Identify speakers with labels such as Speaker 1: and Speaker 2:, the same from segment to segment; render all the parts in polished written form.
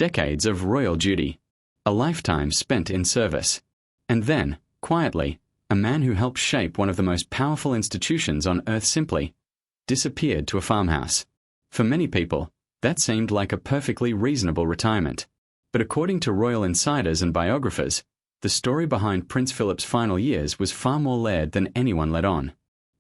Speaker 1: decades of royal duty, a lifetime spent in service. And then, quietly, a man who helped shape one of the most powerful institutions on earth simply disappeared to a farmhouse. For many people, that seemed like a perfectly reasonable retirement. But according to royal insiders and biographers, the story behind Prince Philip's final years was far more layered than anyone let on.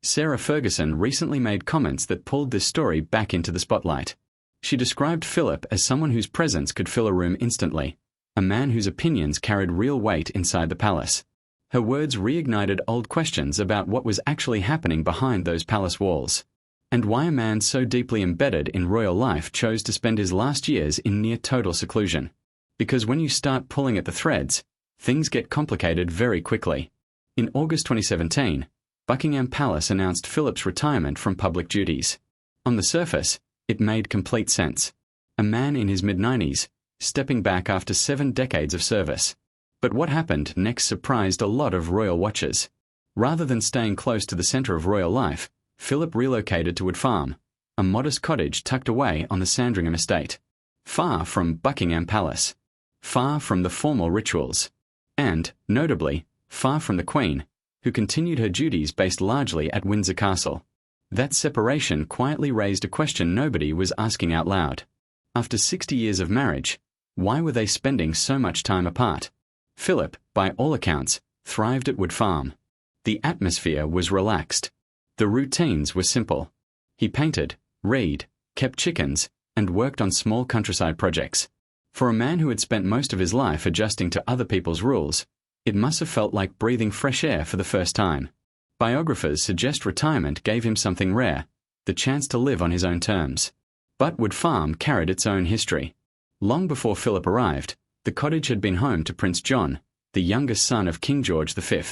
Speaker 1: Sarah Ferguson recently made comments that pulled this story back into the spotlight. She described Philip as someone whose presence could fill a room instantly, a man whose opinions carried real weight inside the palace. Her words reignited old questions about what was actually happening behind those palace walls, and why a man so deeply embedded in royal life chose to spend his last years in near total seclusion. Because when you start pulling at the threads, things get complicated very quickly. In August 2017, Buckingham Palace announced Philip's retirement from public duties. On the surface, it made complete sense. A man in his mid-90s, stepping back after 7 decades of service. But what happened next surprised a lot of royal watchers. Rather than staying close to the center of royal life, Philip relocated to Wood Farm, a modest cottage tucked away on the Sandringham estate. Far from Buckingham Palace. Far from the formal rituals. And, notably, far from the Queen, who continued her duties based largely at Windsor Castle. That separation quietly raised a question nobody was asking out loud. After 60 years of marriage, why were they spending so much time apart? Philip, by all accounts, thrived at Wood Farm. The atmosphere was relaxed. The routines were simple. He painted, read, kept chickens, and worked on small countryside projects. For a man who had spent most of his life adjusting to other people's rules, it must have felt like breathing fresh air for the first time. Biographers suggest retirement gave him something rare, the chance to live on his own terms. But Wood Farm carried its own history. Long before Philip arrived, the cottage had been home to Prince John, the youngest son of King George V,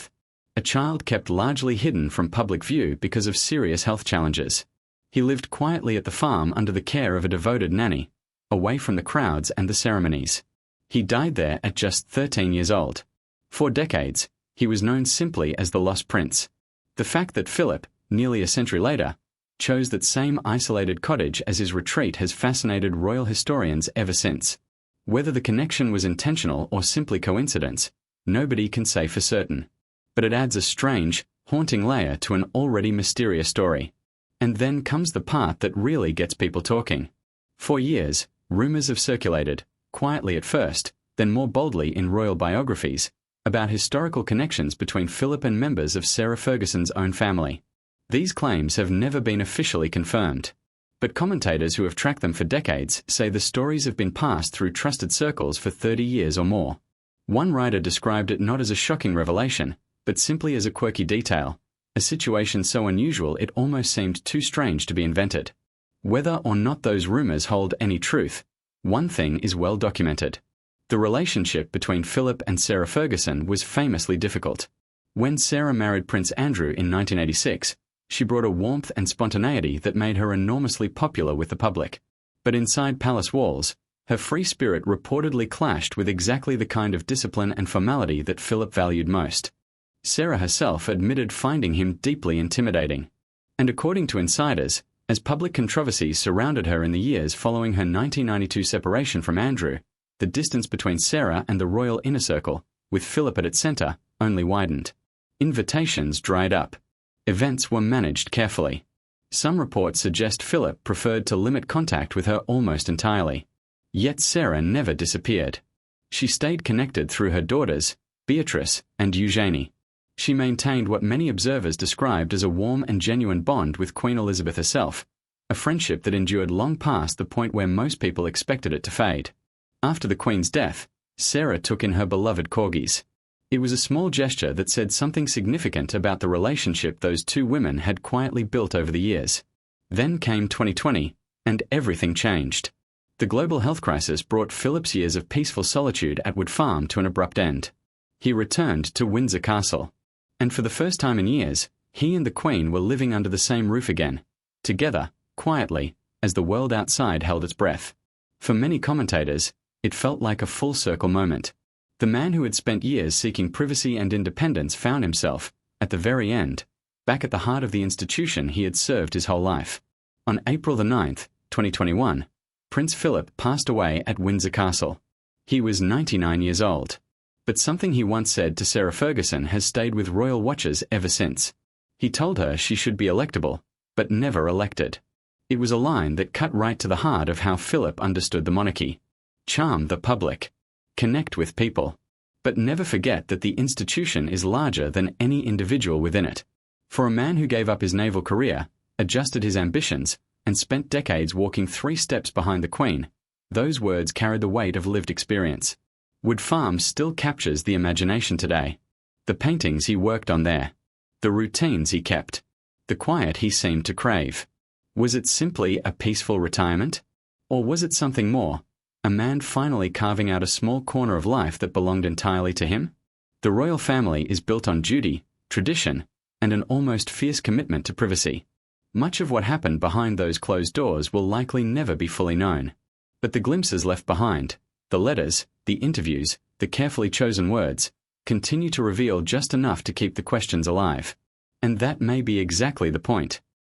Speaker 1: a child kept largely hidden from public view because of serious health challenges. He lived quietly at the farm under the care of a devoted nanny, away from the crowds and the ceremonies. He died there at just 13 years old. For decades, he was known simply as the Lost Prince. The fact that Philip, nearly a century later, chose that same isolated cottage as his retreat has fascinated royal historians ever since. Whether the connection was intentional or simply coincidence, nobody can say for certain. But it adds a strange, haunting layer to an already mysterious story. And then comes the part that really gets people talking. For years, rumors have circulated, quietly at first, then more boldly in royal biographies, about historical connections between Philip and members of Sarah Ferguson's own family. These claims have never been officially confirmed. But commentators who have tracked them for decades say the stories have been passed through trusted circles for 30 years or more. One writer described it not as a shocking revelation, but simply as a quirky detail, a situation so unusual it almost seemed too strange to be invented. Whether or not those rumors hold any truth, one thing is well documented. The relationship between Philip and Sarah Ferguson was famously difficult. When Sarah married Prince Andrew in 1986, she brought a warmth and spontaneity that made her enormously popular with the public. But inside palace walls, her free spirit reportedly clashed with exactly the kind of discipline and formality that Philip valued most. Sarah herself admitted finding him deeply intimidating. And according to insiders, as public controversies surrounded her in the years following her 1992 separation from Andrew, the distance between Sarah and the royal inner circle, with Philip at its center, only widened. Invitations dried up. Events were managed carefully. Some reports suggest Philip preferred to limit contact with her almost entirely. Yet Sarah never disappeared. She stayed connected through her daughters, Beatrice and Eugenie. She maintained what many observers described as a warm and genuine bond with Queen Elizabeth herself, a friendship that endured long past the point where most people expected it to fade. After the Queen's death, Sarah took in her beloved corgis. It was a small gesture that said something significant about the relationship those two women had quietly built over the years. Then came 2020, and everything changed. The global health crisis brought Philip's years of peaceful solitude at Wood Farm to an abrupt end. He returned to Windsor Castle. And for the first time in years, he and the Queen were living under the same roof again, together, quietly, as the world outside held its breath. For many commentators, it felt like a full-circle moment. The man who had spent years seeking privacy and independence found himself, at the very end, back at the heart of the institution he had served his whole life. On April the 9th, 2021, Prince Philip passed away at Windsor Castle. He was 99 years old. But something he once said to Sarah Ferguson has stayed with royal watchers ever since. He told her she should be electable, but never elected. It was a line that cut right to the heart of how Philip understood the monarchy. Charm the public. Connect with people. But never forget that the institution is larger than any individual within it. For a man who gave up his naval career, adjusted his ambitions, and spent decades walking 3 steps behind the Queen, those words carried the weight of lived experience. Wood Farm still captures the imagination today. The paintings he worked on there. The routines he kept. The quiet he seemed to crave. Was it simply a peaceful retirement? Or was it something more? A man finally carving out a small corner of life that belonged entirely to him? The royal family is built on duty, tradition, and an almost fierce commitment to privacy. Much of what happened behind those closed doors will likely never be fully known. But the glimpses left behind, the letters, the interviews, the carefully chosen words, continue to reveal just enough to keep the questions alive. And that may be exactly the point.